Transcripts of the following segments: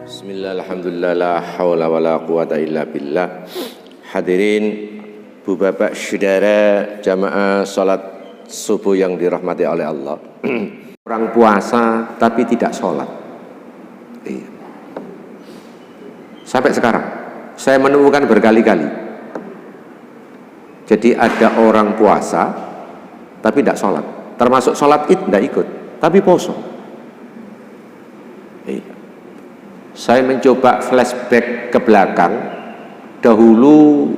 Bismillah, alhamdulillah, la hawla wa la quwata illa billah. Hadirin, Bu Bapak, saudara jamaah salat subuh yang dirahmati oleh Allah. Orang puasa tapi tidak sholat. Iya. Sampai sekarang saya menemukan berkali-kali. Jadi ada orang puasa tapi tidak sholat, termasuk sholat id tidak ikut, tapi poso. Iya. Saya mencoba flashback ke belakang. Dahulu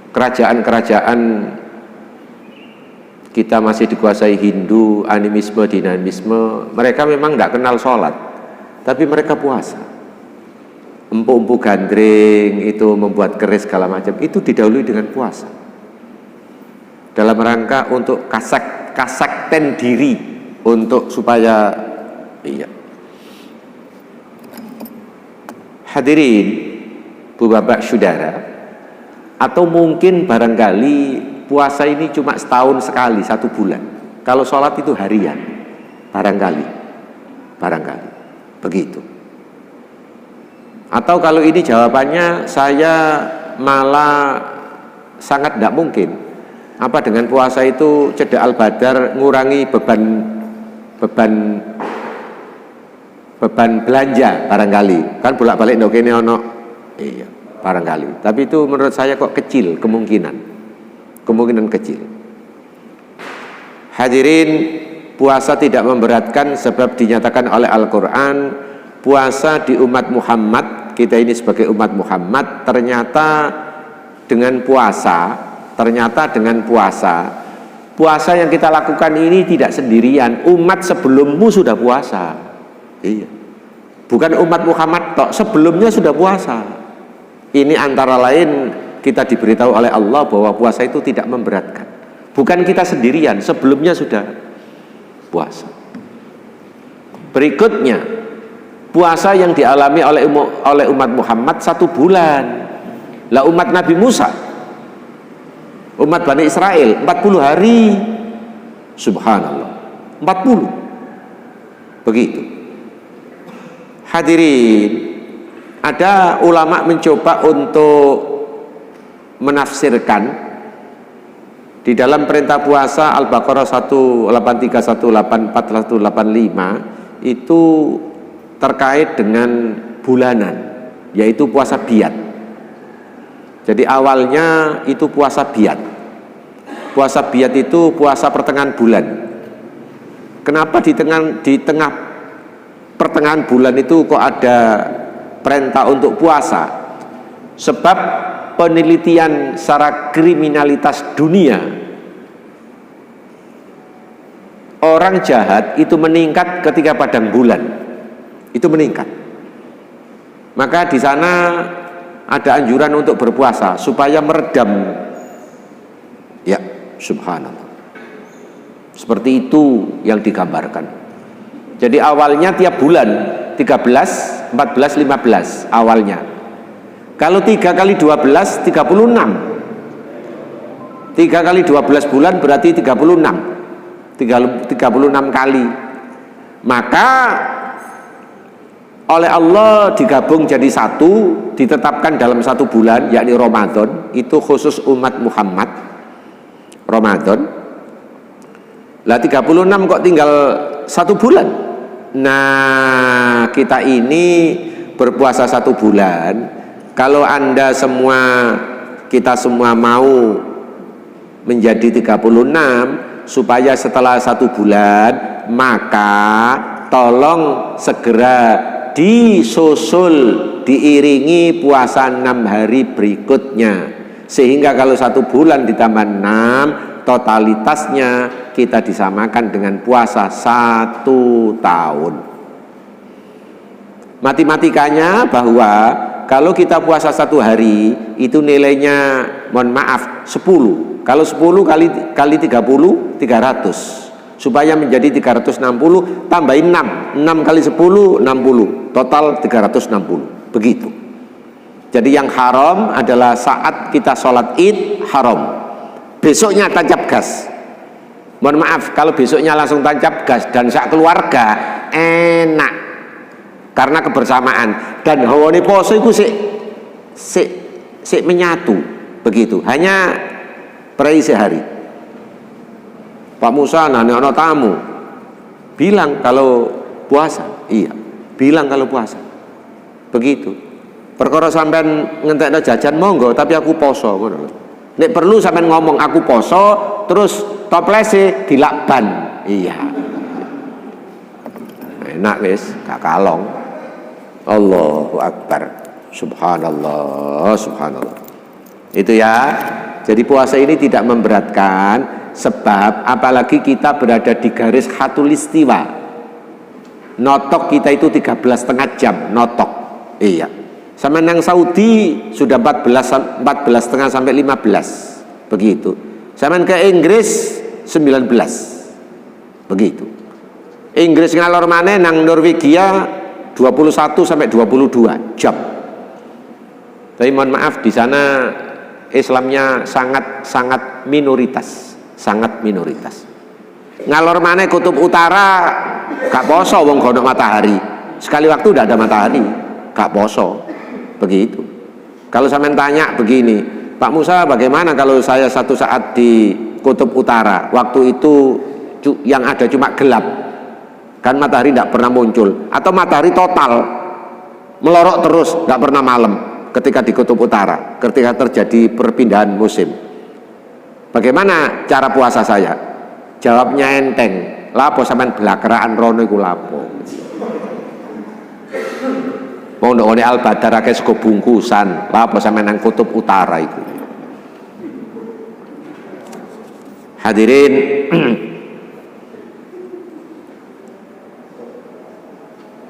kerajaan-kerajaan kita masih dikuasai Hindu, animisme, dinamisme. Mereka memang tidak kenal sholat, tapi mereka puasa. Empu-empu gandring itu membuat keris segala macam, itu didahului dengan puasa. Dalam rangka untuk kasakten diri, untuk supaya Hadirin, Bu Bapak, saudara, atau mungkin barangkali puasa ini cuma setahun sekali, 1 bulan. Kalau sholat itu harian, barangkali begitu. Atau kalau ini jawabannya saya malah sangat tidak mungkin. Apa dengan puasa itu cedak al-badar ngurangi beban belanja barangkali, kan bolak-balik ndok kene ono, iya barangkali. Tapi itu menurut saya kok kecil kemungkinan kecil. Hadirin, puasa tidak memberatkan sebab dinyatakan oleh Al-Quran, puasa di umat Muhammad, kita ini sebagai umat Muhammad, ternyata dengan puasa yang kita lakukan ini tidak sendirian. Umat sebelummu sudah puasa. Iya. Bukan umat Muhammad tok, sebelumnya sudah puasa. Ini antara lain kita diberitahu oleh Allah bahwa puasa itu tidak memberatkan. Bukan kita sendirian, sebelumnya sudah puasa. Berikutnya, puasa yang dialami oleh umat Muhammad 1 bulan. Lah umat Nabi Musa, umat Bani Israel 40 hari. Subhanallah, 40. Begitu. Hadirin, ada ulama mencoba untuk menafsirkan di dalam perintah puasa Al-Baqarah 183, 184, 185 itu terkait dengan bulanan, yaitu puasa biat. Jadi awalnya itu puasa biat. Puasa biat itu puasa pertengahan bulan. Kenapa di tengah pertengahan bulan itu kok ada perintah untuk puasa? Sebab penelitian secara kriminalitas dunia, orang jahat itu meningkat ketika padang bulan, itu meningkat. Maka di sana ada anjuran untuk berpuasa supaya meredam. Ya, subhanallah. Seperti itu yang digambarkan. Jadi awalnya tiap bulan 13, 14, 15 awalnya. Kalau 3 kali 12 36. 3 kali 12 bulan berarti 36. 36 kali. Maka oleh Allah digabung jadi satu, ditetapkan dalam 1 bulan, yakni Ramadan. Itu khusus umat Muhammad, Ramadan. Lah 36 kok tinggal 1 bulan. Nah, kita ini berpuasa 1 bulan. Kalau Anda semua, kita semua mau menjadi 36 supaya setelah 1 bulan, maka tolong segera disusul, diiringi puasa 6 hari berikutnya. Sehingga kalau 1 bulan ditambah 6, totalitasnya kita disamakan dengan puasa 1 tahun. Matematikanya bahwa kalau kita puasa 1 hari itu nilainya, mohon maaf, 10. Kalau 10 kali 30, 300. Supaya menjadi 360, tambahin 6. 6 kali 10, 60. Total 360. Begitu. Jadi yang haram adalah saat kita sholat id, haram. Besoknya tancap gas. Mohon maaf, kalau besoknya langsung tancap gas dan sak keluarga, enak. karena kebersamaan. Dan hawane poso iku sik menyatu begitu, hanya prei sehari. Pak Musa nane ana tamu, bilang kalau puasa, iya, bilang kalau puasa, begitu. Perkara sampean ngentekno jajan monggo, tapi aku poso ngono lho. Nek perlu sampean ngomong aku poso, terus toplese dilakban. Iya. Enak wis, gak kalong. Allahu Akbar. Subhanallah, subhanallah. Itu ya. Jadi puasa ini tidak memberatkan, sebab apalagi kita berada di garis khatulistiwa. Notok kita itu 13,5 jam notok. Iya. Sama nang Saudi sudah 14,5 sampai 15. Begitu. Sama ke Inggris 19. Begitu. Inggris ngalor maneh nang Norwegia 21 sampai 22 jam. Tapi mohon maaf, di sana Islamnya sangat minoritas, sangat minoritas. Ngalor maneh kutub utara gak poso wong gono matahari. Sekali waktu udah ada matahari, gak poso. Begitu. Kalau sampean tanya begini, Pak Musa bagaimana kalau saya satu saat di kutub utara, waktu itu yang ada cuma gelap, kan matahari tidak pernah muncul, atau matahari total melorot terus, tidak pernah malam ketika di kutub utara, ketika terjadi perpindahan musim, bagaimana cara puasa saya? Jawabnya enteng, lapo sampean belakeraan rono iku lapo. Mau ndone Al-Badar akeh sego bungkusan, lapo sampean nang kutub utara iku. Hadirin,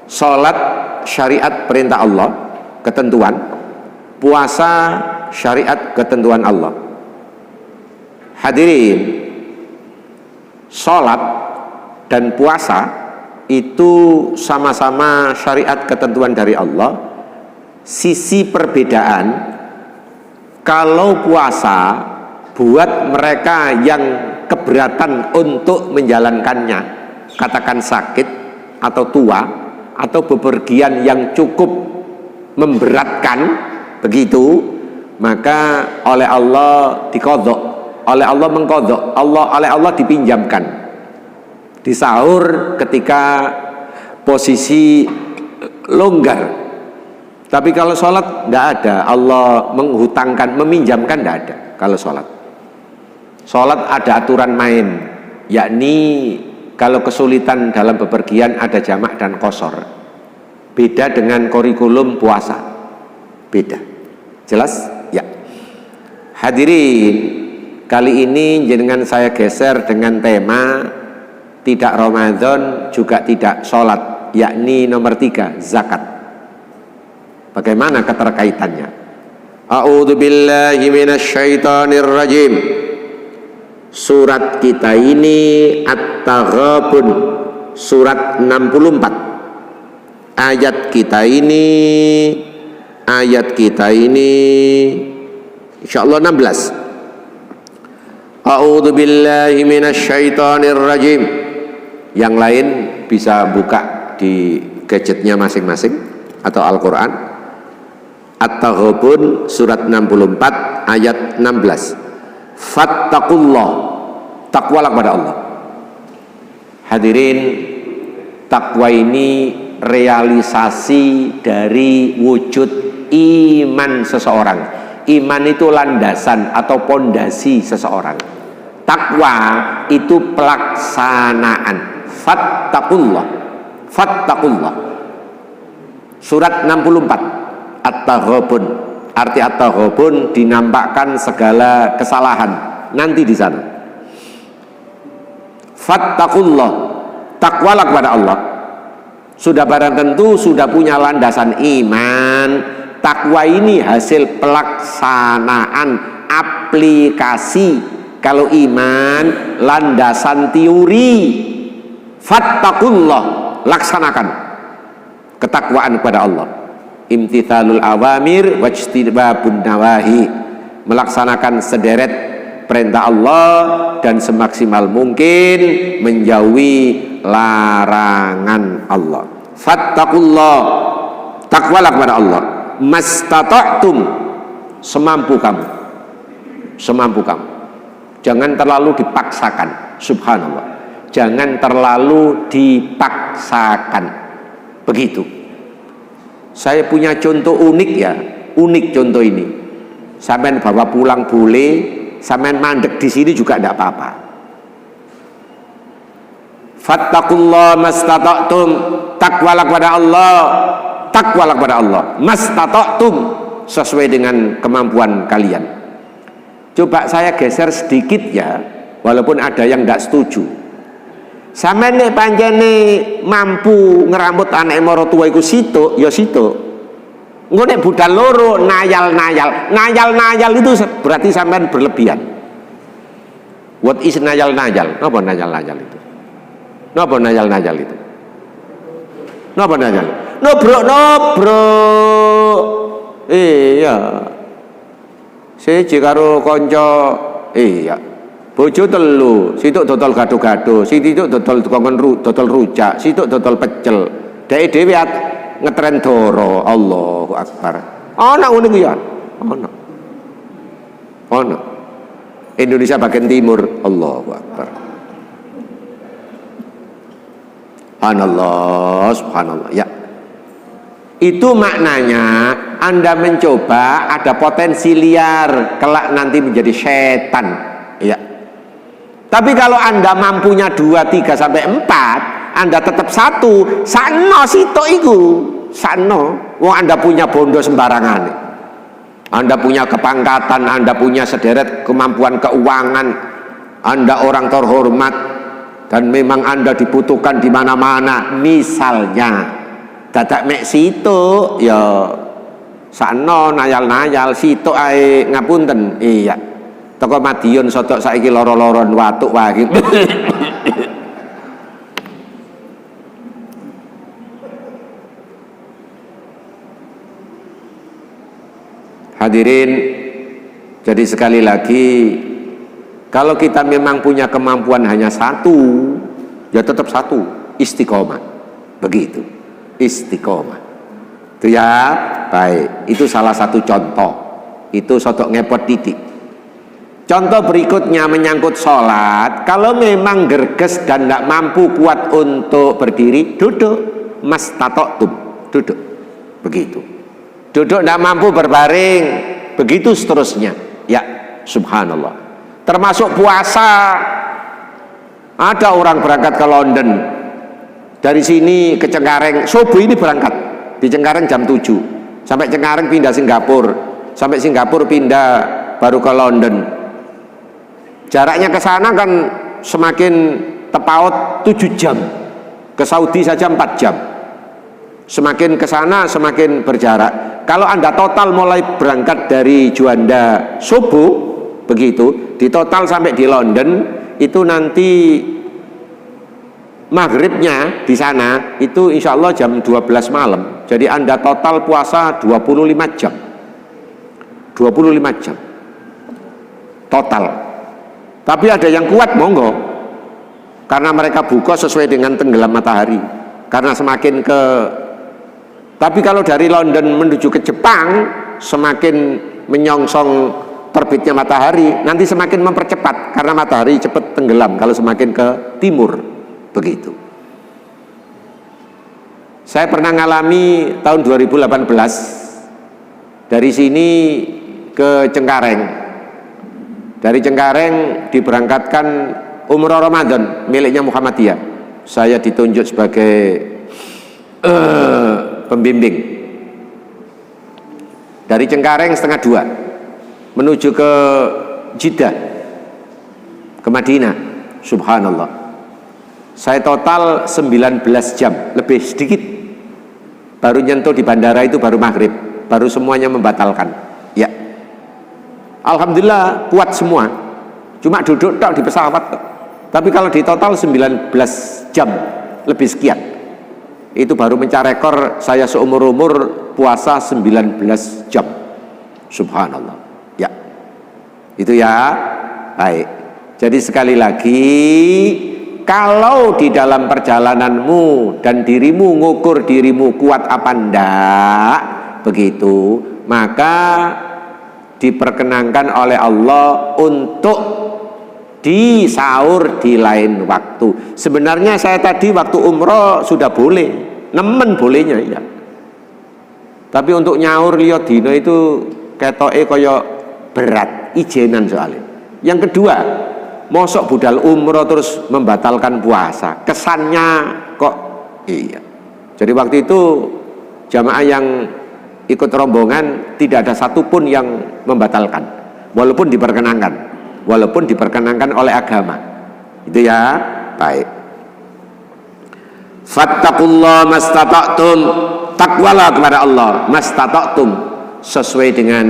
salat syariat perintah Allah, ketentuan. Puasa syariat ketentuan Allah. Hadirin, salat dan puasa itu sama-sama syariat ketentuan dari Allah. Sisi perbedaan, kalau puasa buat mereka yang keberatan untuk menjalankannya, katakan sakit atau tua atau bepergian yang cukup memberatkan, begitu, maka oleh Allah dikodok, oleh Allah mengkodok, oleh Allah dipinjamkan di sahur ketika posisi longgar. Tapi kalau sholat tidak ada, Allah menghutangkan, meminjamkan, tidak ada. Kalau sholat ada aturan main, yakni kalau kesulitan dalam bepergian ada jamak dan qashar. Beda dengan kurikulum puasa, beda. Jelas? Ya. Hadirin, kali ini jenengan saya geser dengan tema tidak Ramadan juga tidak sholat, yakni nomor 3, zakat. Bagaimana keterkaitannya? A'udzu billahi minasyaitonir rajim. Surat kita ini At-Taghabun, surat 64. Ayat kita ini insyaallah 16. A'udzu billahi minasyaitonir rajim. Yang lain bisa buka di gadgetnya masing-masing atau Al-Qur'an. At-Taghabun surat 64 ayat 16. Fattaqullah, takwalah kepada Allah. Hadirin, takwa ini realisasi dari wujud iman seseorang. Iman itu landasan atau pondasi seseorang. Takwa itu pelaksanaan. Fattaqullah, fattaqullah. Surat 64 At-Taghabun. Arti At-Taghabun dinampakkan segala kesalahan nanti di sana. Fattaqullah, takwalah kepada Allah. Sudah barang tentu sudah punya landasan iman. Takwa ini hasil pelaksanaan, aplikasi. Kalau iman landasan teori. Fattaqullah, laksanakan ketakwaan kepada Allah. Imtithalul awamir wajtinabun nawahi, melaksanakan sederet perintah Allah dan semaksimal mungkin menjauhi larangan Allah. Fattaqullah, takwalah kepada Allah, mastata'tum, semampu kamu, semampu kamu. Jangan terlalu dipaksakan, subhanallah. Jangan terlalu dipaksakan. Begitu. Saya punya contoh unik ya, unik contoh ini. Sampean bawa pulang boleh, sampean mandek di sini juga tidak apa-apa. Fattaqullah mastata'tum, takwalah kepada Allah, takwalah kepada Allah, mastata'tum, sesuai dengan kemampuan kalian. Coba saya geser sedikit ya, walaupun ada yang tidak setuju. Sampeyan nek pancene mampu ngerambut anak maratuwa iku situk, ya situk. Engko nek budal loro nayal-nayal. Nayal-nayal itu berarti sampean berlebihan. What is nayal-nayal? Napa nayal-nayal itu? Napa nayal-nayal itu? Napa nayal? Nobrok-nobrok. Iya. Siji karo kanca, iya. Bojo telu, situk dodol gado-gado, situk dodol dodol rujak, situk dodol pecel. Dhek dhewe ngetren doro. Allahu Akbar. Ana ngono kuwi ya. Ana. Ana. Indonesia bagian timur. Allahu Akbar. Subhanallah, subhanallah. Ya. Itu maknanya Anda mencoba ada potensi liar kelak nanti menjadi setan. Ya. Tapi kalau Anda mampunya 2, 3 sampai 4, Anda tetap 1, sakno sitok iku. Sakno. Wong Anda punya bondo sembarangan. Anda punya kepangkatan, Anda punya sederet kemampuan keuangan, Anda orang terhormat dan memang Anda dibutuhkan di mana-mana. Misalnya dadak mek sitok ya sakno nayal-nayal sitok ae ngapunten. Iya. Toko Madiun sotok saiki loro-loron watuk wae. Hadirin, jadi sekali lagi, kalau kita memang punya kemampuan hanya 1, ya tetap 1, istiqomah. Begitu, istiqomah. Itu ya, baik. Itu salah satu contoh. Itu sotok ngepot titik. Contoh berikutnya menyangkut sholat. Kalau memang gerges dan tidak mampu kuat untuk berdiri, duduk. Mastata'tum, duduk. Begitu. Duduk tidak mampu berbaring, begitu seterusnya. Ya, subhanallah. Termasuk puasa. Ada orang berangkat ke London, dari sini ke Cengkareng. Subuh ini berangkat di Cengkareng jam 7, sampai Cengkareng pindah Singapura, sampai Singapura pindah baru ke London. Jaraknya ke sana kan semakin tepaut 7 jam. Ke Saudi saja 4 jam. Semakin ke sana semakin berjarak. Kalau Anda total mulai berangkat dari Juanda subuh, begitu, di total sampai di London, itu nanti maghribnya di sana, itu insya Allah jam 12 malam. Jadi Anda total puasa 25 jam. 25 jam. Total. Tapi ada yang kuat, monggo, karena mereka buka sesuai dengan tenggelam matahari. Karena semakin ke, tapi kalau dari London menuju ke Jepang, semakin menyongsong terbitnya matahari, nanti semakin mempercepat karena matahari cepat tenggelam kalau semakin ke timur. Begitu. Saya pernah ngalami tahun 2018 dari sini ke Cengkareng. Dari Cengkareng diberangkatkan umroh Ramadan miliknya Muhammadiyah. Saya ditunjuk sebagai pembimbing. Dari Cengkareng 1:30 menuju ke Jeddah, ke Madinah. Subhanallah. Saya total 19 jam, lebih sedikit. Baru nyentuh di bandara itu baru maghrib, baru semuanya membatalkan. Ya. Alhamdulillah kuat semua. Cuma duduk tok di pesawat. Tapi kalau di total 19 jam lebih sekian. Itu baru mencari rekor saya seumur-umur puasa 19 jam. Subhanallah. Ya. Itu ya. Baik. Jadi sekali lagi, kalau di dalam perjalananmu dan dirimu ngukur dirimu kuat apa ndak begitu, maka diperkenankan oleh Allah untuk disaur di lain waktu. Sebenarnya saya tadi waktu umroh sudah boleh, nemen bolehnya ya. Tapi untuk nyaur liya dina itu ketoke kaya berat, ijenan soalnya. Yang kedua, mosok budal umroh terus membatalkan puasa, kesannya kok iya. Jadi waktu itu jamaah yang ikut rombongan tidak ada satupun yang membatalkan, walaupun diperkenankan oleh agama. Itu ya, baik. Fattaqullah mastata'tum, takwalah kepada Allah mastata'tum, sesuai dengan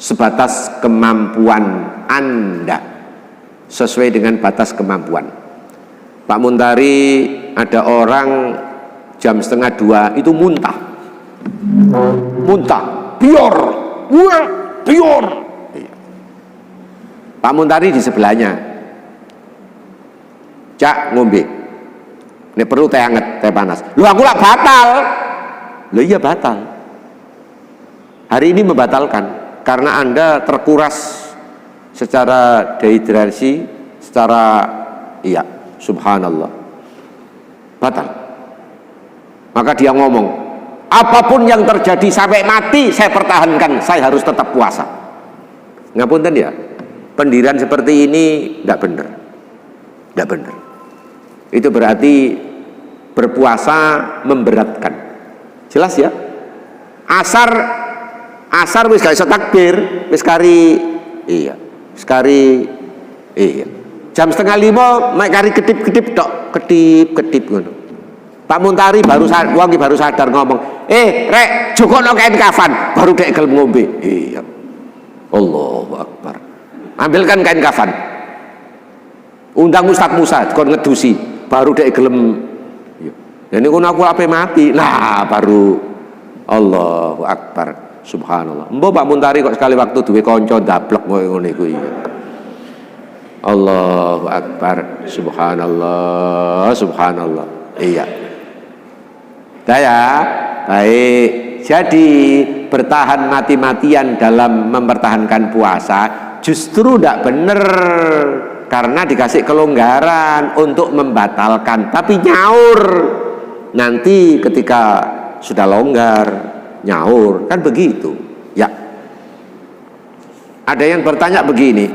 sebatas kemampuan Anda, sesuai dengan batas kemampuan. Pak Muntari, ada orang jam 1:30 itu muntah, bior, bior. Pak Muntari di sebelahnya, cak ngombe, ini perlu teh hangat, teh panas. Lu aku lah batal. Lu iya batal. Hari ini membatalkan karena Anda terkuras secara dehidrasi, secara iya, subhanallah, batal. Maka dia ngomong, apapun yang terjadi sampai mati saya pertahankan, saya harus tetap puasa. Ngapunten ya, pendirian seperti ini tidak benar, tidak benar. Itu berarti berpuasa memberatkan. Jelas ya. Asar wis gak iso takbir, wis kari iya, wis kari iya. Jam 4:30 mek kari kedip-kedip tok, kedip-kedip ngono. Pak Muntari baru sadar ngomong, rek jokokno kain kafan, baru dek gelem ngombe. Iya. Allahu Akbar. Ambilkan kain kafan. Undang Ustaz Musa kon ngedusi, baru dek gelem. Jadi kono aku ape mati. Nah, baru Allahu Akbar. Subhanallah. Mbok Pak Muntari kok sekali waktu duwe kanca ndablek ngono iku iya. Allahu Akbar. Subhanallah, subhanallah. Iya. Ya, baik. Jadi bertahan mati-matian dalam mempertahankan puasa justru tidak benar, karena dikasih kelonggaran untuk membatalkan, tapi nyaur nanti ketika sudah longgar nyaur, kan begitu ya. Ada yang bertanya begini,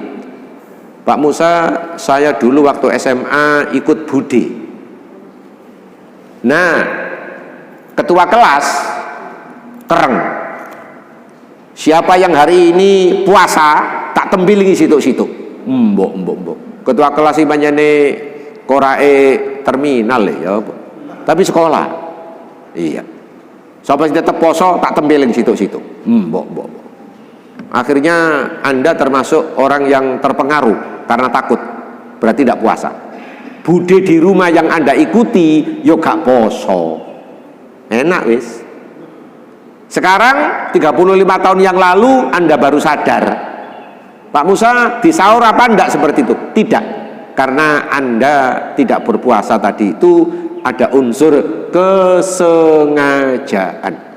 Pak Musa, saya dulu waktu SMA ikut budi. Nah, ketua kelas tereng, siapa yang hari ini puasa tak tembilingi situ-situ. Mbok. Ketua kelas ini panjane korae terminal ya, tapi sekolah. Iya. Sampai tetap poso tak tembiling situ-situ. Mbok. Akhirnya Anda termasuk orang yang terpengaruh karena takut, berarti tidak puasa. Bude di rumah yang Anda ikuti yo gak poso. Enak wis. Sekarang 35 tahun yang lalu Anda baru sadar, Pak Musa disaur apa enggak seperti itu? Tidak. Karena Anda tidak berpuasa tadi itu ada unsur kesengajaan.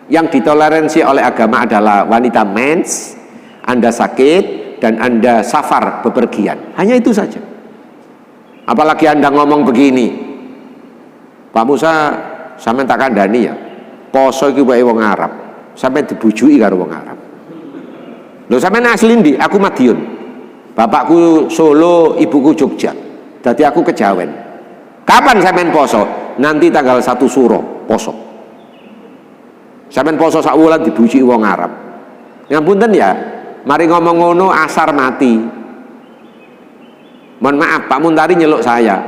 Yang ditoleransi oleh agama adalah wanita mens, Anda sakit, dan Anda safar bepergian. Hanya itu saja. Apalagi Anda ngomong begini, Pak Musa, sampean tak kandhani ya, poso iki wae wong Arab, sampean dibujuki karo wong Arab. Lho sampean asli ndi? Aku Madiun. Bapakku Solo, ibuku Jogja. Dadi aku kejawen. Kapan sampean poso? Nanti tanggal 1 Suro poso. Sampean poso sak wulan dibujuki wong Arab. Ngapunten ya, mari ngomong ngono asar mati. Mohon maaf, Pak Muntari nyeluk saya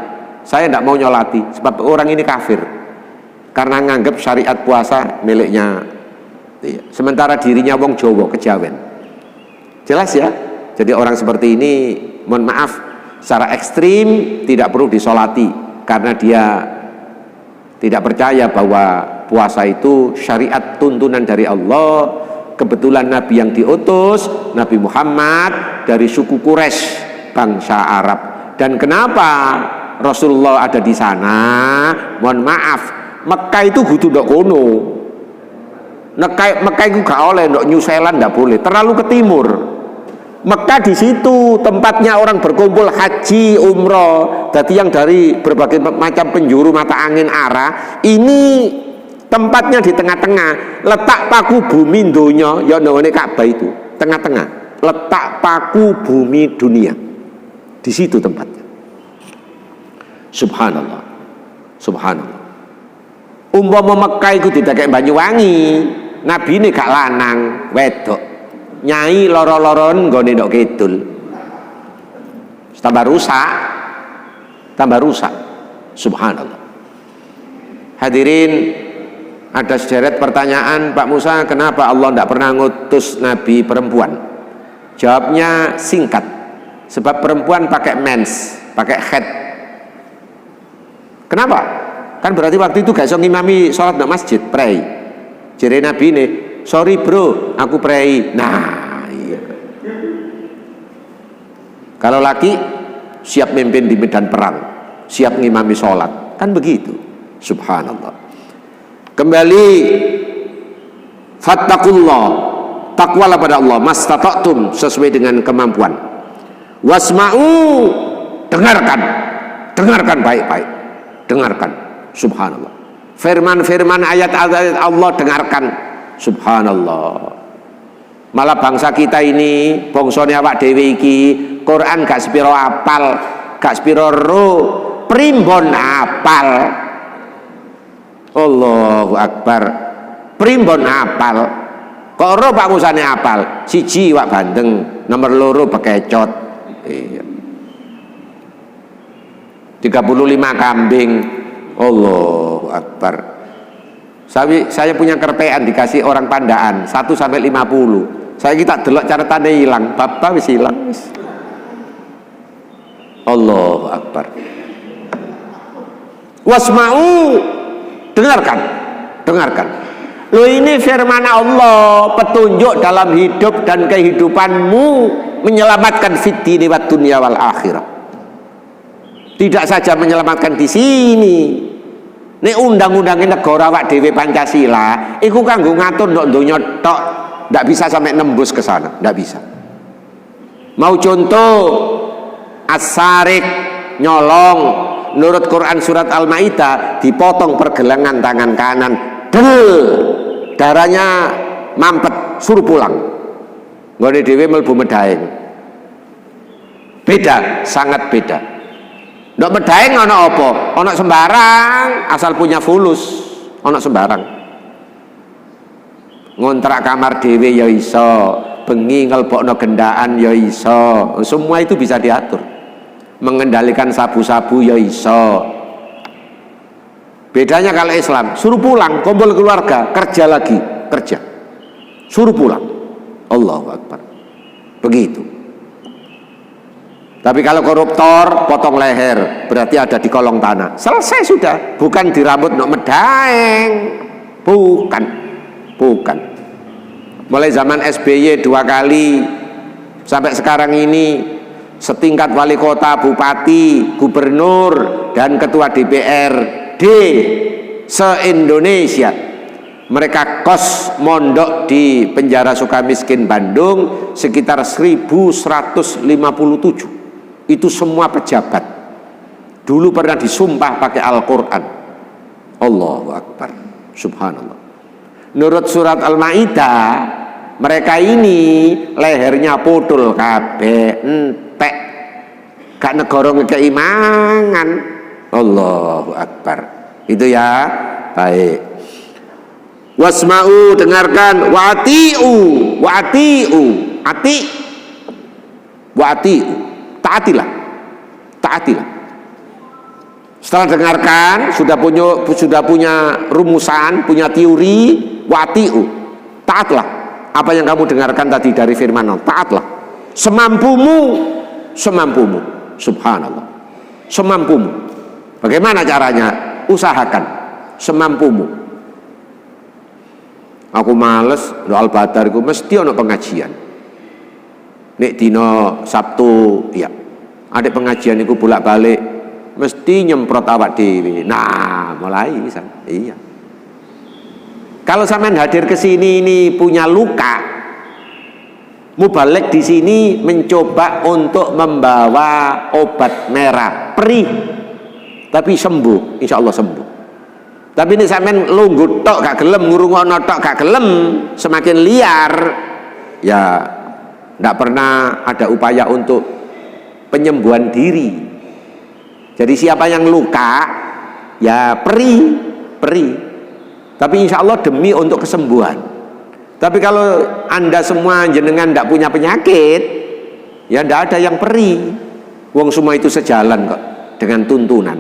tidak mau nyolati sebab orang ini kafir karena nganggap syariat puasa miliknya, sementara dirinya wong Jawa kejawen. Jelas ya. Jadi orang seperti ini, mohon maaf, secara ekstrim tidak perlu disolati karena dia tidak percaya bahwa puasa itu syariat tuntunan dari Allah. Kebetulan Nabi yang diutus, Nabi Muhammad, dari suku Quraisy, bangsa Arab, Dan kenapa Rasulullah ada di sana? Mohon maaf, Mekah itu kudu ndok kono. Mekah itu gak oleh, ndok New Zealand ndak boleh, terlalu ke timur. Mekah di situ tempatnya orang berkumpul haji, umroh. Jadi yang dari berbagai macam penjuru mata angin arah, ini tempatnya di tengah-tengah. Letak paku bumi dunia, ya nongone Ka'bah itu, tengah-tengah. Letak paku bumi dunia. Di situ tempatnya. Subhanallah. Subhanallah. Umpama Mekah iku didekek Banyuwangi, nabi ini gak lanang, wedok. Nyai loro-loron nggone ndok kidul. Tambah rusak. Tambah rusak. Subhanallah. Hadirin, ada sederet pertanyaan, Pak Musa, kenapa Allah tidak pernah ngutus nabi perempuan? Jawabnya singkat. Sebab perempuan pakai mens, pakai head. Kenapa? Kan berarti waktu itu gak iso ngimami sholat di masjid, pray. Jadi nabi ini, sorry bro, aku pray. Nah, iya. Kalau laki siap memimpin di medan perang, siap ngimami sholat, kan begitu. Subhanallah. Kembali, fattaqullah, takwalah pada Allah, mastata'tum, sesuai dengan kemampuan. Wasma'u, dengarkan baik-baik, dengarkan. Subhanallah. Firman-firman ayat-ayat Allah dengarkan. Subhanallah. Malah bangsa kita ini, bongsone awak dhewe iki, Quran gak sepiro apal, gak sepiro ro, primbon apal. Allahu Akbar. Primbon apal. Kok ro Pak Musane apal? Siji wak bandeng, nomor loro bekecot. Iya. 35 kambing. Allahu Akbar. Saya punya kerpean dikasih orang Pandaan 1 sampai 50. Saya kita delok caratannya hilang, bapak wis hilang wis. Allahu Akbar. Wasma'u, dengarkan. Loh, ini firman Allah, petunjuk dalam hidup dan kehidupanmu, menyelamatkan fid dini wad dunya wal akhirah. Tidak saja menyelamatkan di sini. Nek undang-undangnya negara awak dhewe Pancasila, iku kanggo ngatur ndok donya tok, ndak bisa sampai nembus ke sana, ndak bisa. Mau contoh, as-sarik, nyolong, menurut Quran surat Al-Maidah dipotong pergelangan tangan kanan, darahnya mampet, suruh pulang. Nggone dhewe mlebu Medaeng. Beda, sangat beda. Ndok Medaeng ana apa? Ana sembarang, asal punya fulus, ana sembarang. Ngontrak kamar dhewe ya iso, bengi ngelbokno gendaan ya iso. Semua itu bisa diatur. Mengendalikan sabu-sabu ya iso. Bedanya kalau Islam, suruh pulang, kumpul keluarga, kerja lagi, kerja. Suruh pulang. Allahu Akbar. Begitu. Tapi kalau koruptor, potong leher, berarti ada di kolong tanah. Selesai sudah. Bukan di rambut nok Medaeng. Bukan. Mulai zaman SBY 2 kali sampai sekarang ini, setingkat wali kota, bupati, gubernur, dan ketua DPRD se-Indonesia, mereka kos mondok di penjara Sukamiskin Bandung sekitar 1157. Itu semua pejabat. Dulu pernah disumpah pakai Al-Quran. Allahu Akbar. Subhanallah. Menurut surat Al-Maidah, mereka ini lehernya pudul kabeh, entek, gak negara ngekeimangan. Allahu Akbar. Itu ya. Baik. Wasma'u, dengarkan. Wa'ati'u, taatilah. Setelah dengarkan, sudah punya rumusan, punya teori. Wa'ati'u, taatlah. Apa yang kamu dengarkan tadi dari firman Allah, taatlah. Semampumu. Subhanallah. Semampumu. Bagaimana caranya? Usahakan semampumu. Aku males, doa Al-Badar itu mesti ada pengajian. Nek dino Sabtu, ya Adik pengajian itu bolak-balik mesti nyemprot awak dewi. Nah, mulai bisa. Iya. Kalau sampean hadir ke sini ini punya luka, mubalek di sini mencoba untuk membawa obat merah, perih, tapi sembuh, insya Allah sembuh. Tapi ini sampean lungguh tok gak gelem, ngurungono tok gak gelem, semakin liar, ya ndak pernah ada upaya untuk penyembuhan diri. Jadi siapa yang luka ya perih, tapi insya Allah demi untuk kesembuhan. Tapi kalau anda semua jenengan tidak punya penyakit, ya tidak ada yang perih. Wong semua itu sejalan kok dengan tuntunan.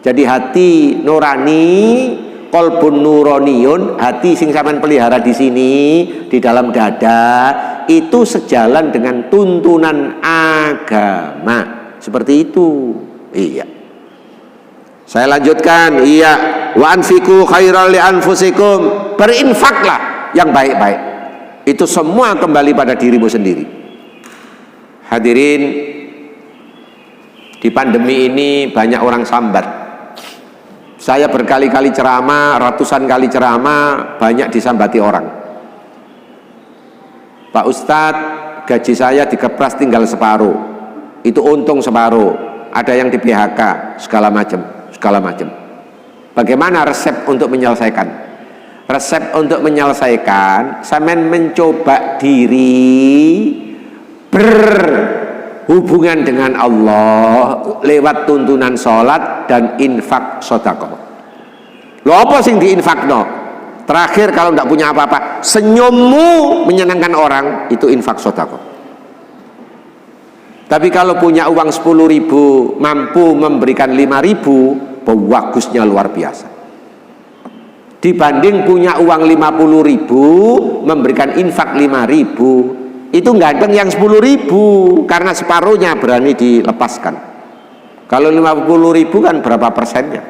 Jadi hati nurani, kolbun nuroniyun, hati sing sampean pelihara di sini di dalam dada itu sejalan dengan tuntunan agama. Seperti itu. Iya. Saya lanjutkan. Iya. Wa anfiqu khairal li anfusikum. Berinfaklah yang baik-baik. Itu semua kembali pada dirimu sendiri. Hadirin, di pandemi ini banyak orang sambat. Saya berkali-kali ceramah, ratusan kali ceramah, banyak disambati orang. Pak Ustadz, gaji saya dikepras tinggal separuh, itu untung separuh, ada yang di PHK, segala macam. Bagaimana resep untuk menyelesaikan? Resep untuk menyelesaikan, sampean mencoba diri berhubungan dengan Allah lewat tuntunan sholat dan infak sedekah. Lo apa sing diinfakno? Terakhir kalau tidak punya apa-apa, senyummu menyenangkan orang, itu infak sedekah. Tapi kalau punya uang 10.000, mampu memberikan 5.000, bagusnya luar biasa. Dibanding punya uang 50.000, memberikan infak 5.000, itu ganteng yang 10.000, karena separuhnya berani dilepaskan. Kalau 50.000 kan berapa persennya?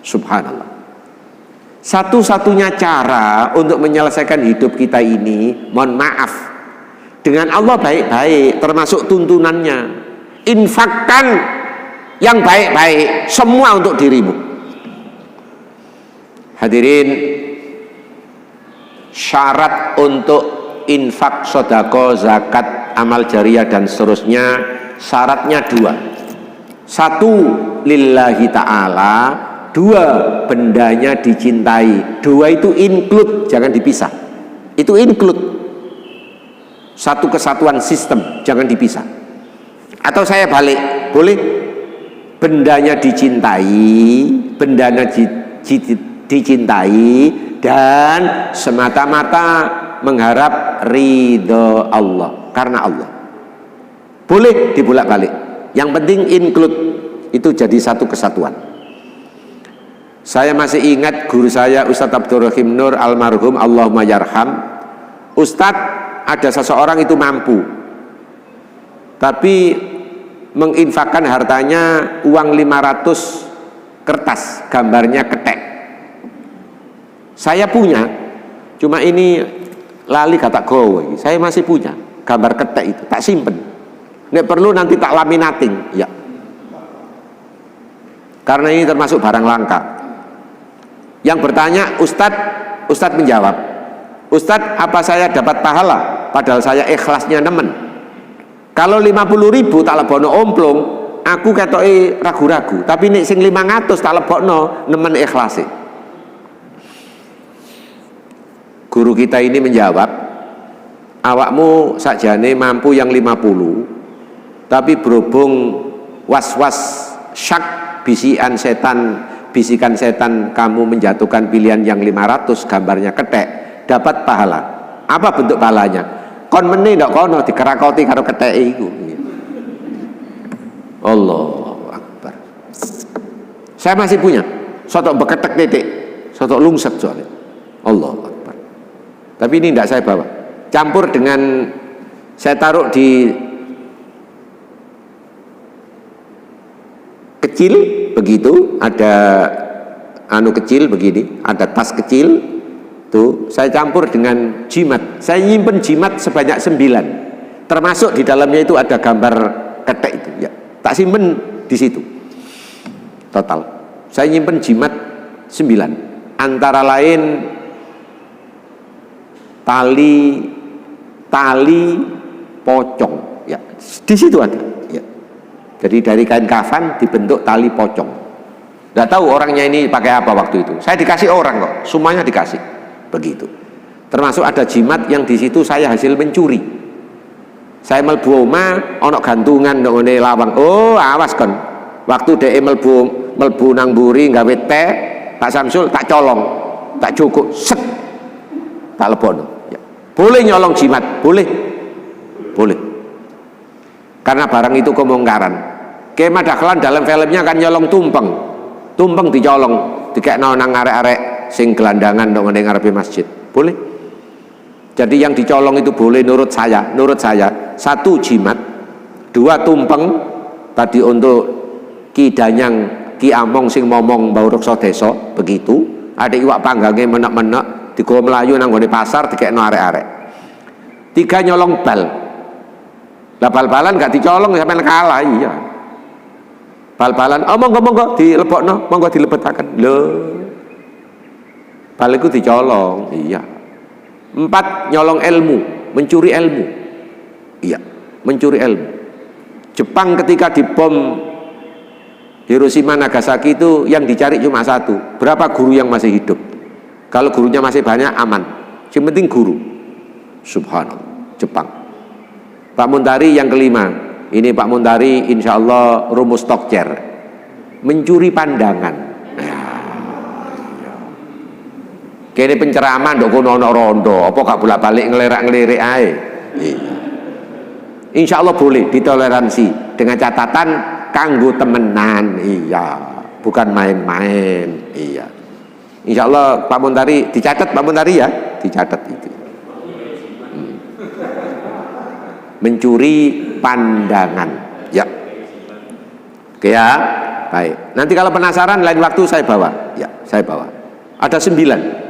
Subhanallah. Satu-satunya cara untuk menyelesaikan hidup kita ini, mohon maaf, dengan Allah baik-baik, termasuk tuntunannya. Infakkan yang baik-baik, semua untuk dirimu. Hadirin, syarat untuk infak, sedekah, zakat, amal jariyah dan seterusnya, syaratnya 2. 1, lillahi ta'ala. 2, bendanya dicintai. 2 itu include, jangan dipisah. Itu include, satu kesatuan sistem, jangan dipisah. Atau saya balik, boleh? Bendanya dicintai, dicintai dan semata-mata mengharap ridho Allah, karena Allah. Boleh dibolak-balik. Yang penting include, itu jadi satu kesatuan. Saya masih ingat guru saya Ustadz Abdul Rahim Nur almarhum, Allahumma yarham. Ustadz, ada seseorang itu mampu, tapi menginfakkan hartanya uang 500 kertas, gambarnya ketek. Saya punya, cuma ini lali kata gowo. Saya masih punya gambar ketek itu, tak simpen. Nek perlu nanti tak laminating, ya. Karena ini termasuk barang langka. Yang bertanya, Ustadz menjawab, Ustadz, apa saya dapat pahala? Padahal saya ikhlasnya nemen. Kalau 50.000 tak lebono omplong, aku ketoke ragu-ragu. Tapi nek sing 500 tak lebokno nemen ikhlase. Guru kita ini menjawab, awakmu sakjane mampu yang 50, tapi berhubung was-was syak bisikan setan kamu menjatuhkan pilihan yang 500, gambarnya ketek, dapat pahala. Apa bentuk pahalanya? Kon meneh ndak kono dikerakoti karo ketek iku. Allahu Akbar. Saya masih punya sotok beketek titik, sotok lungset soalnya. Allahu Akbar. Tapi ini tidak saya bawa, campur dengan, saya taruh di kecil begitu, ada anu kecil begini, ada tas kecil tuh, saya campur dengan jimat. Saya nyimpen jimat sebanyak 9, termasuk di dalamnya itu ada gambar ketek itu, ya, tak simpen di situ. Total. Saya nyimpen jimat 9. Antara lain tali pocong. Ya, di situ ada. Ya. Jadi dari kain kafan dibentuk tali pocong. Nggak tahu orangnya ini pakai apa waktu itu. Saya dikasih orang kok, semuanya dikasih. Begitu. Termasuk ada jimat yang di situ saya hasil mencuri. Saya melbu omah, ono gantungan ngene lawang. Oh, awas kon. Waktu dhek melbu nang mburi gawe teh, Pak Samsul tak colong, tak cukup, set. Tak lebokno. Ya. Boleh nyolong jimat, boleh. Boleh. Karena barang itu kemungkaran. Kema Dahlan dalam filmnya kan nyolong tumpeng dicolong, dikekno nang arek-arek sing gelandangan ndok ngene ngarepe masjid. Boleh. Jadi yang dicolong itu boleh menurut saya. 1 jimat, 2 tumpeng tadi untuk Ki Danyang Ki Among sing momong mbau reksa desa begitu. Ada iwak panggange menek-menek digo melayu nang gone pasar dikekno arek-arek. 3 nyolong bal. Lah bal-balan gak dicolong sampean kalah iya. Bal-balan monggo dilebokno, monggo dilebetaken. Lho. Bal iku dicolong, iya. 4 nyolong ilmu, mencuri ilmu. Iya, mencuri ilmu. Jepang ketika dibom Hiroshima Nagasaki itu yang dicari cuma 1. Berapa guru yang masih hidup? Kalau gurunya masih banyak aman. Yang penting guru. Subhanallah, Jepang. Pak Muntari yang kelima. Ini Pak Muntari insya Allah rumus Tokcer. Mencuri pandangan. Kene penceraman ndok kono ana rondo, apa gak bolak-balik ngelirik-ngelirik ae. Iya. Insya Allah boleh ditoleransi dengan catatan kanggo temenan. Iya, bukan main-main. Iya. Insya Allah Pak Muntari dicatat Pak Muntari ya, dicatat itu. Mencuri pandangan. Ya. Oke ya. Baik. Nanti kalau penasaran lain waktu saya bawa. Ya, saya bawa. Ada 9.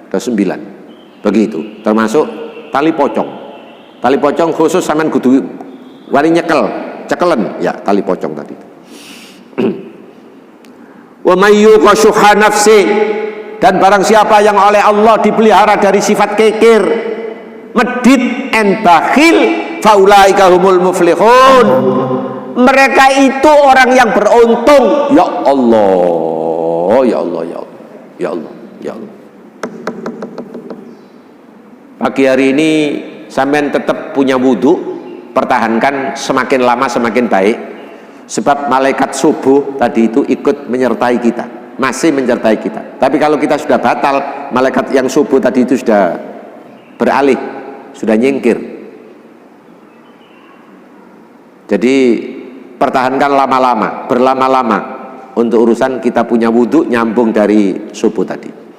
Ada 9 begitu, termasuk tali pocong. Tali pocong khusus sampean kudu wani cekelen ya tali pocong tadi. Wa may yuqashuha nafsi, dan barang siapa yang oleh Allah dipelihara dari sifat kekir, medit and bakhil, faulaika humul muflihun. Mereka itu orang yang beruntung. Ya Allah, ya Allah, ya Allah, ya Allah, ya Allah. Pagi hari ini sampean tetap punya wudhu, pertahankan, semakin lama semakin baik. Sebab malaikat subuh tadi itu ikut menyertai kita, masih menyertai kita. Tapi kalau kita sudah batal, malaikat yang subuh tadi itu sudah beralih, sudah nyingkir. Jadi pertahankan lama-lama, berlama-lama untuk urusan kita punya wudhu nyambung dari subuh tadi.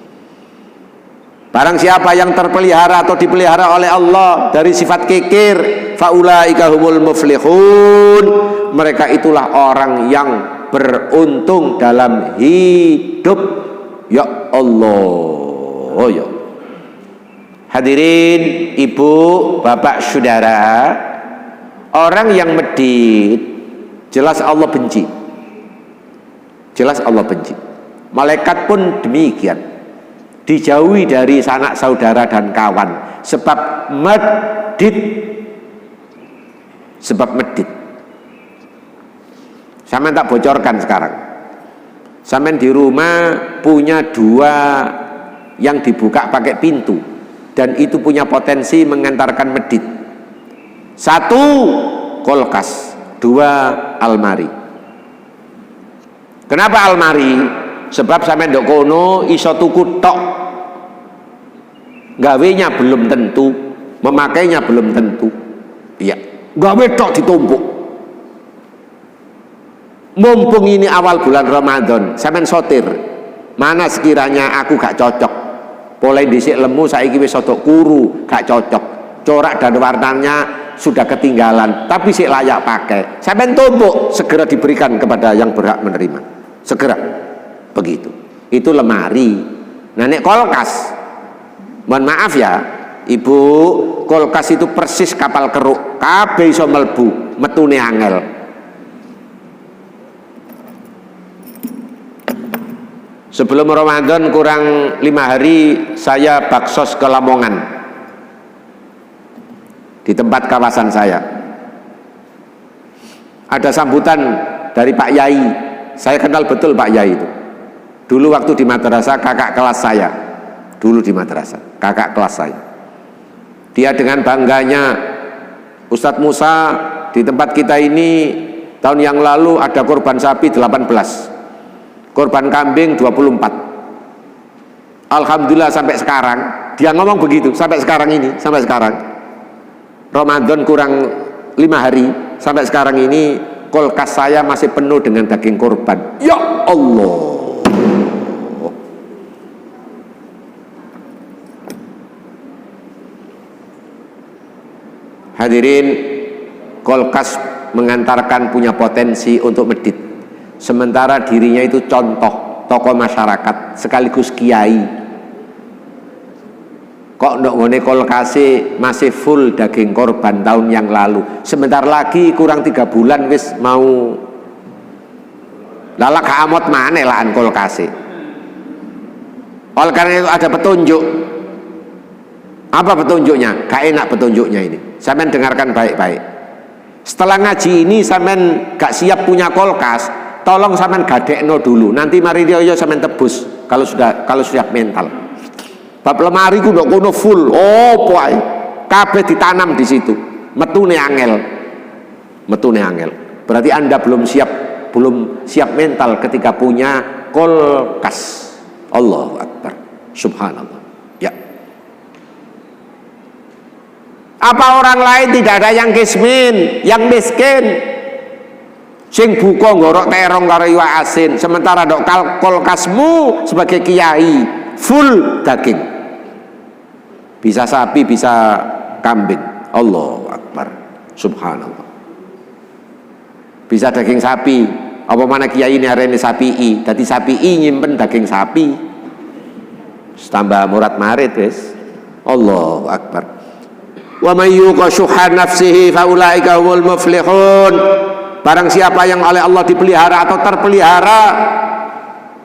Barang siapa yang terpelihara atau dipelihara oleh Allah dari sifat kikir, faulaika humul muflihun. Mereka itulah orang yang beruntung dalam hidup. Ya Allah, ya. Hadirin, ibu, bapak, saudara, orang yang medit jelas Allah benci. Jelas Allah benci. Malaikat pun demikian. Dijauhi dari sanak saudara dan kawan sebab medit. Sebab medit. Sampean tak bocorkan sekarang. Sampean di rumah punya 2 yang dibuka pakai pintu dan itu punya potensi mengantarkan medit. 1 kulkas, 2 almari. Kenapa almari? Sebab sampean ndok kono iso tuku tok. Gawenya belum tentu, memakainya belum tentu. Iya, gawe tok ditumpuk. Mumpung ini awal bulan Ramadan, sampean sotir. Mana sekiranya aku gak cocok. Mulai dhisik lemu saiki wis rada kuru, gak cocok. Corak dan warnanya sudah ketinggalan, tapi sik layak pakai. Sampean tumpuk, segera diberikan kepada yang berhak menerima. Segera. Begitu. Itu lemari. Nah nek kulkas, mohon maaf ya ibu, kulkas itu persis kapal keruk, kabeh iso mlebu, metune angel. Sebelum Ramadan kurang 5 hari saya baksos ke Lamongan, di tempat kawasan saya. Ada sambutan dari Pak Yai. Saya kenal betul Pak Yai itu. Dulu waktu di madrasah kakak kelas saya. Dulu di madrasah kakak kelas saya. Dia dengan bangganya, Ustadz Musa, di tempat kita ini tahun yang lalu ada korban sapi 18, korban kambing 24. Alhamdulillah sampai sekarang, dia ngomong begitu, sampai sekarang ini, sampai sekarang Ramadan kurang 5 hari, sampai sekarang ini kulkas saya masih penuh dengan daging korban. Ya Allah. Hadirin, kulkas mengantarkan punya potensi untuk medit, sementara dirinya itu contoh tokoh masyarakat sekaligus kiai. Kok ndok ngene kulkase masih full daging korban tahun yang lalu, sebentar lagi kurang 3 bulan wis mau lalak amot maneh lahan kulkase. Oleh karena itu ada petunjuk. Apa petunjuknya? Gak enak petunjuknya ini. Sampean dengarkan baik-baik. Setelah ngaji ini sampean gak siap punya kulkas, tolong sampean gadekno dulu. Nanti mari rioyo sampean tebus kalau sudah mental. Bab lemari ku ndok kono full. Oh, pokoke kabeh ditanam di situ. Metune angel. Metune angel. Berarti Anda belum siap mental ketika punya kulkas. Allahu Akbar. Subhanallah. Ya. Apa orang lain tidak ada yang kismin, yang miskin, sing buka ngorok terong karo iwak asin, sementara dok kulkasmu sebagai kiai full daging, bisa sapi bisa kambing. Allahu Akbar. Subhanallah. Bisa daging sapi, apa mana kiai ini hari ini sapi, jadi sapi nyimpen daging sapi, tambah murad marit wis. Allahu Akbar. Wa may yuqa syuhha nafsihi faulaika humul muflihun. Barang siapa yang oleh Allah dipelihara atau terpelihara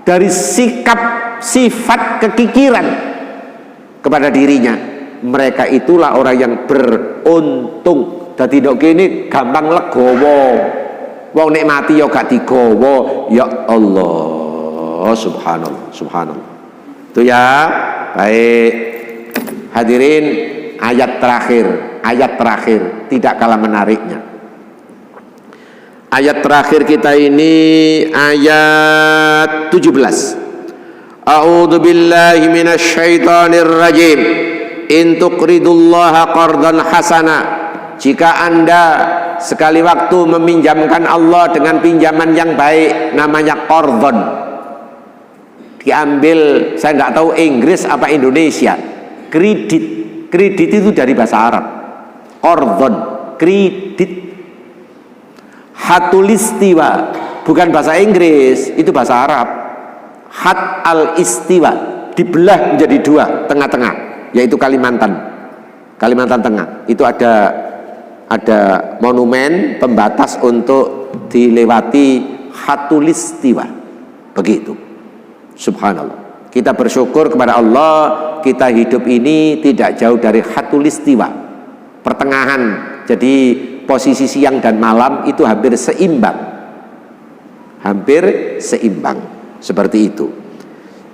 dari sikap sifat kekikiran kepada dirinya, mereka itulah orang yang beruntung. Dadi ndok kene gampang legowo. Wong nek mati ya gak digowo. Ya Allah, subhanallah, subhanallah. Itu ya. Baik. Hadirin, ayat terakhir tidak kalah menariknya. Ayat terakhir kita ini ayat 17. A'udzu billahi minasyaitonir rajim. In tuqridullaha qardan hasana. Jika Anda sekali waktu meminjamkan Allah dengan pinjaman yang baik, namanya qardon. Diambil, saya nggak tahu Inggris apa Indonesia. Kredit itu dari bahasa Arab. Qardon, kredit. Hatulistiwa bukan bahasa Inggris, itu bahasa Arab. Hat al istiwa dibelah menjadi 2 tengah-tengah, yaitu Kalimantan Tengah. Itu ada monumen pembatas untuk dilewati hatulistiwa. Begitu. Subhanallah. Kita bersyukur kepada Allah, kita hidup ini tidak jauh dari hatulistiwa, pertengahan. Jadi posisi siang dan malam itu hampir seimbang. Seperti itu.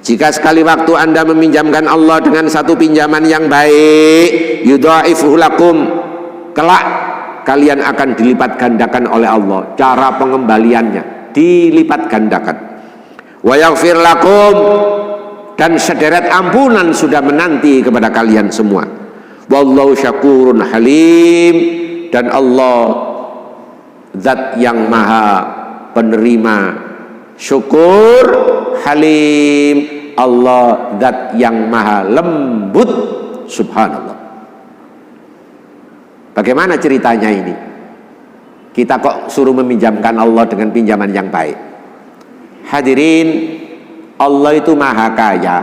Jika sekali waktu Anda meminjamkan Allah dengan satu pinjaman yang baik, yudhaifuhu lakum, kelak kalian akan dilipat gandakan oleh Allah. Cara pengembaliannya dilipat gandakan. Wa yaghfir lakum, dan sederet ampunan sudah menanti kepada kalian semua. Wallahu syakurun halim, dan Allah zat yang maha penerima syukur, halim, Allah zat yang maha lembut. Subhanallah. Bagaimana ceritanya ini? Kita kok suruh meminjamkan Allah dengan pinjaman yang baik? Hadirin, Allah itu maha kaya.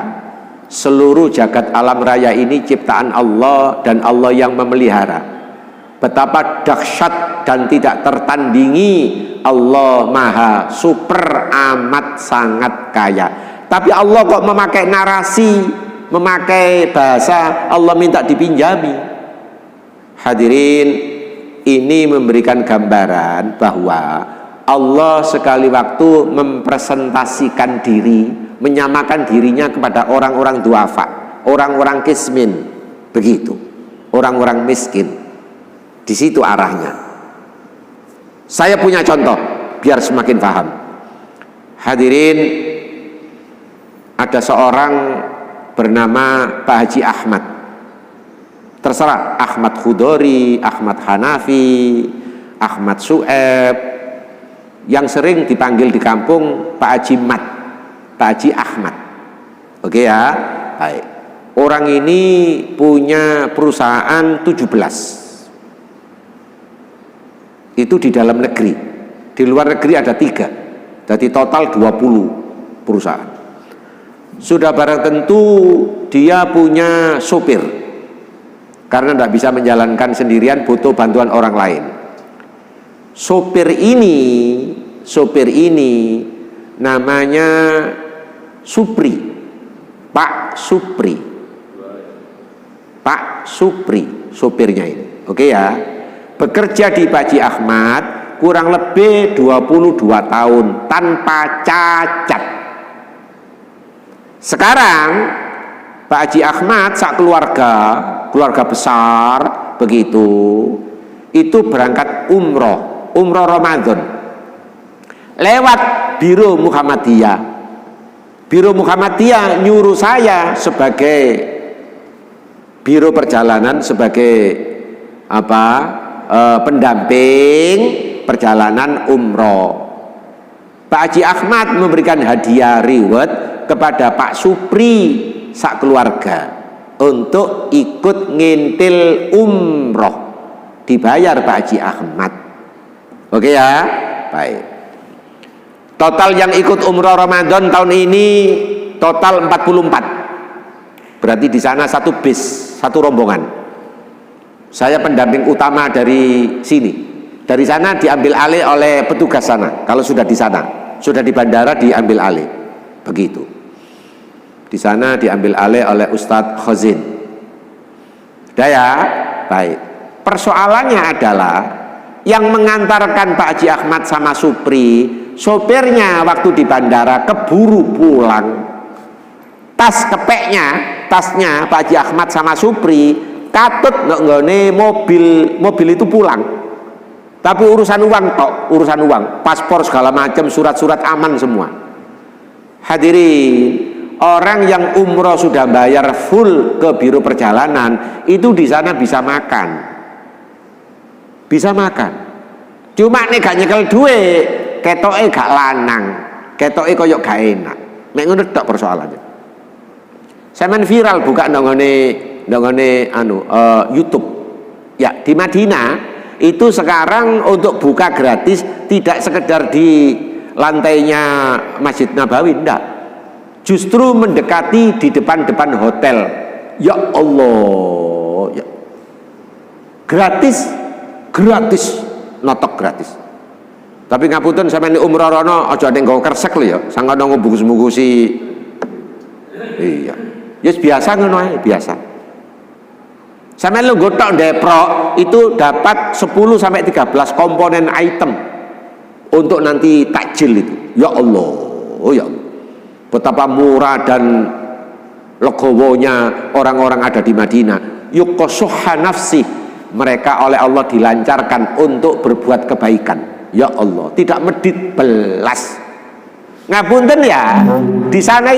Seluruh jagat alam raya ini ciptaan Allah, dan Allah yang memelihara. Betapa dahsyat dan tidak tertandingi Allah maha super amat sangat kaya. Tapi Allah kok memakai narasi, memakai bahasa Allah minta dipinjami. Hadirin, ini memberikan gambaran bahwa Allah sekali waktu mempresentasikan diri, menyamakan dirinya kepada orang-orang duafa, orang-orang kismin, begitu, orang-orang miskin. Di situ arahnya. Saya punya contoh biar semakin paham. Hadirin, ada seorang bernama Pak Haji Ahmad. Terserah Ahmad Khudori, Ahmad Hanafi, Ahmad Su'eb, yang sering dipanggil di kampung Pak Haji Mat, Pak Haji Ahmad. Oke ya, baik. Orang ini punya perusahaan 17. Itu di dalam negeri. Di luar negeri ada 3. Jadi total 20 perusahaan. Sudah barang tentu dia punya sopir, karena tidak bisa menjalankan sendirian, butuh bantuan orang lain. Sopir ini namanya Supri, Pak Supri, Pak Supri sopirnya ini. Oke ya, bekerja di Pak Haji Ahmad kurang lebih 22 tahun tanpa cacat. Sekarang Pak Haji Ahmad sak keluarga besar begitu, itu berangkat umroh Ramadan lewat Biro Muhammadiyah. Biro Muhammadiyah nyuruh saya sebagai biro perjalanan, sebagai pendamping perjalanan umroh. Pak Haji Ahmad memberikan hadiah reward kepada Pak Supri sak keluarga untuk ikut ngintil umroh, dibayar Pak Haji Ahmad. Oke ya, baik. Total yang ikut umroh Ramadan tahun ini total 44. Berarti di sana satu bis, satu rombongan. Saya pendamping utama dari sini. Dari sana diambil alih oleh petugas sana. Kalau sudah di sana, sudah di bandara diambil alih. Begitu. Di sana diambil alih oleh Ustadz Khazin. Sudah ya? Baik. Persoalannya adalah yang mengantarkan Pak Haji Ahmad sama Supri, sopirnya waktu di bandara keburu pulang. Tasnya Pak Haji Ahmad sama Supri katut nggone mobil itu pulang. Tapi urusan uang tok, urusan uang, paspor segala macam, surat-surat aman semua. Hadirin, orang yang umroh sudah bayar full ke biro perjalanan, itu di sana bisa makan. Bisa makan. Cuma nek gak nyekel duit, ketoke gak lanang, ketoke koyok gak enak. Nek ngono tok persoalannya. Sampeyan viral buka ndongone YouTube. Ya, di Madinah itu sekarang untuk buka gratis, tidak sekedar di lantainya Masjid Nabawi, enggak. Justru mendekati di depan-depan hotel. Ya Allah, ya. Gratis, notok gratis. Tapi ngapunten sampeyan umroh rono aja ning nggo kersek lho ya, sangono ngebungkus-bungkusi. Iya. Ya biasa ngono ae, biasa. Sampeyan lu gotok Depro itu dapat 10 sampai 13 komponen item untuk nanti takjil itu. Ya Allah, oh ya Allah. Betapa murah dan legowonya orang-orang ada di Madinah. Yuqasuha nafsi, mereka oleh Allah dilancarkan untuk berbuat kebaikan. Ya Allah, tidak medit belas. Ngapunten ya, di sana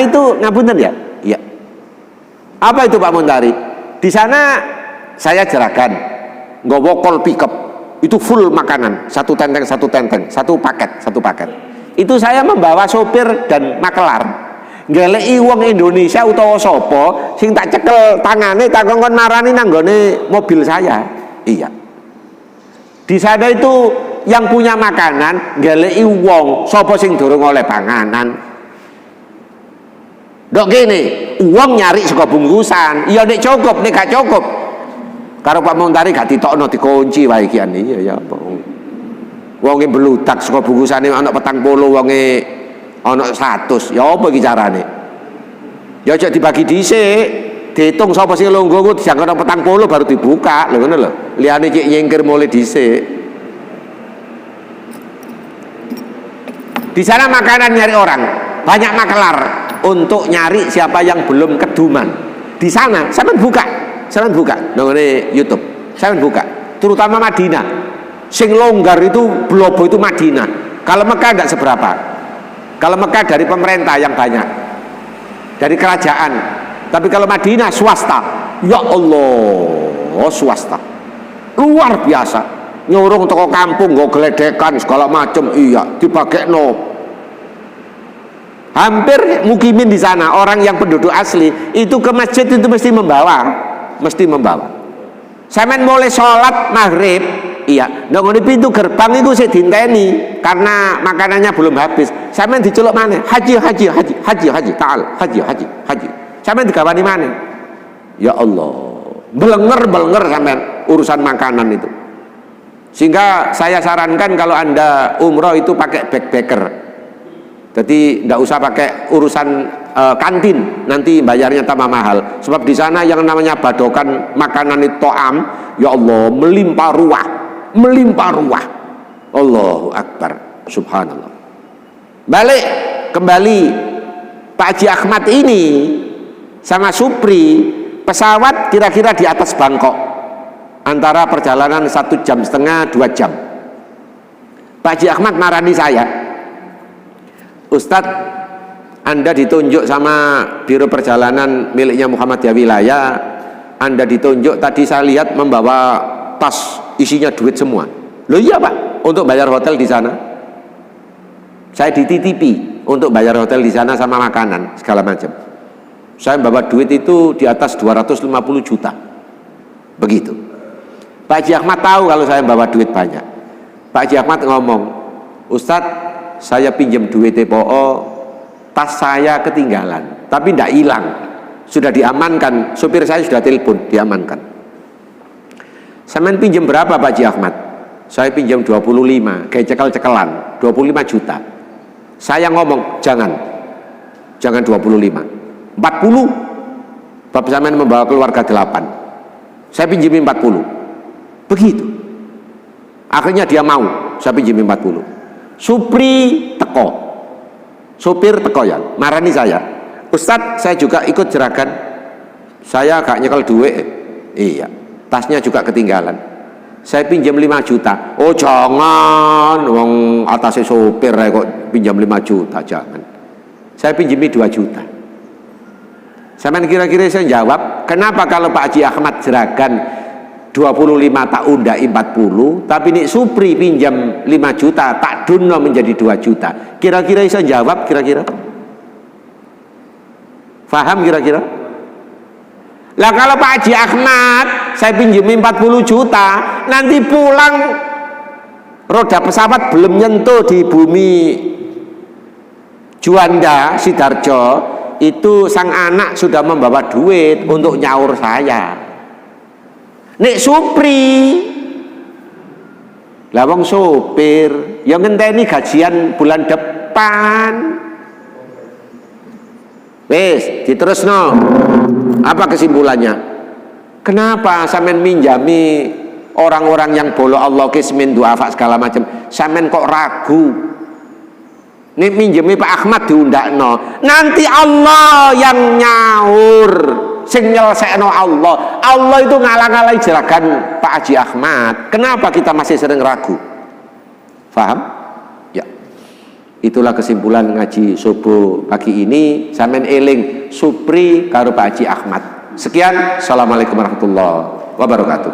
itu ngapunten ya. Iya. Apa itu Pak Muntari? Di sana saya jeragan, nggawa kol pickup, itu full makanan, satu paket. Itu saya membawa sopir dan makelar, ngeleki wong Indonesia utawa sapa sing tak cekel tangane tak kongkon marani nanggone mobil saya. Iya. Di sana itu yang punya makanan ngeleki wong sapa sing durung oleh panganan. Dok gini, uang nyari saka bungkusan. Iya nek cukup, nek gak cukup. Karo Pak Muntari gak ditokno dikunci wae iki iya ya apa. Wonge beludak saka bungkusane ana 40, wonge ana 100. Ya apa iki carane? Ya aja dibagi dhisik, diitung sapa sing longgo ku dijangkau 40 baru dibuka. Lho ngono lho. Liyane cek nyingkir mulai dhisik. Di sana makanan nyari orang, banyak makelar untuk nyari siapa yang belum keduman. Di sana sampean buka nang YouTube. Sampean buka, terutama Madinah. Sing longgar itu blobo itu Madinah. Kalau Mekah tidak seberapa. Kalau Mekah dari pemerintah yang banyak, dari kerajaan. Tapi kalau Madinah swasta, ya Allah, swasta luar biasa. Nyurung toko kampung, nggak geledekan segala macam. Iya, dipakai no. Hampir mukimin di sana orang yang penduduk asli itu ke masjid itu mesti membawa. Sampean mulai sholat maghrib, iya, nang pintu gerbang itu saya dinteni karena makanannya belum habis. Sampean diceluk mana? Haji, ta'al, haji. Sampean digawani mana? Ya Allah, belenger sampean urusan makanan itu. Sehingga saya sarankan kalau Anda umroh itu pakai backpacker. Jadi tidak usah pakai urusan kantin, nanti bayarnya tambah mahal. Sebab di sana yang namanya badokan makanan itu to'am, ya Allah, melimpah ruah. Allahu Akbar, subhanallah. Balik kembali, Pak Haji Ahmad ini sama Supri pesawat kira-kira di atas Bangkok, antara perjalanan 1,5 jam 2 jam. Pak Haji Ahmad marani saya, Ustadz, Anda ditunjuk sama Biro Perjalanan miliknya Muhammadiyah Wilayah. Anda ditunjuk, tadi saya lihat membawa tas isinya duit semua. Loh iya Pak, untuk bayar hotel di sana. Saya dititipi untuk bayar hotel di sana sama makanan segala macam. Saya bawa duit itu di atas 250 juta. Begitu. Pak Haji Ahmad tahu kalau saya bawa duit banyak. Pak Haji Ahmad ngomong, Ustadz, saya pinjam duit TPO, tas saya ketinggalan, tapi tidak hilang, sudah diamankan. Supir saya sudah telepon, diamankan. Sampean pinjam berapa Pak Haji Ahmad? Saya pinjam 25, kayak cekel-cekelan, 25 juta. Saya ngomong, jangan 25, 40. Bapak sampean membawa keluarga 8, saya pinjami 40. Begitu. Akhirnya dia mau, saya pinjami 40. Supri teko, sopir teko ya, marani saya, Ustadz, saya juga ikut jeragan, saya gak nyekel duit. Iya, tasnya juga ketinggalan, saya pinjam 5 juta. Oh jangan, wong atasnya sopir kok pinjam 5 juta, jangan. Saya pinjami 2 juta. Sampean kira-kira saya jawab, kenapa kalau Pak Haji Ahmad jeragan 25 tak undai 40, tapi nih Supri pinjam 5 juta tak duno menjadi 2 juta. Kira-kira bisa jawab, kira-kira faham kira-kira? Lah kalau Pak Haji Ahmad saya pinjami 40 juta, nanti pulang roda pesawat belum nyentuh di bumi Juanda Sidarjo, itu sang anak sudah membawa duit untuk nyaur saya. Nek Supri lawang sopir yang ngenteni gajian bulan depan. Wes diterusno. Apa kesimpulannya? Kenapa sampean minjami orang-orang yang bolo Allah kismin duafa segala macam, sampean kok ragu? Nek minjami Pak Ahmad diundakno, nanti Allah yang nyaur. Sing nyelesekno Allah. Allah itu ngalang-alangi jeragan Pak Haji Ahmad. Kenapa kita masih sering ragu? Faham? Ya. Itulah kesimpulan ngaji subuh pagi ini. Sampeyan eling Supri karo Pak Haji Ahmad. Sekian, assalamualaikum warahmatullahi wabarakatuh.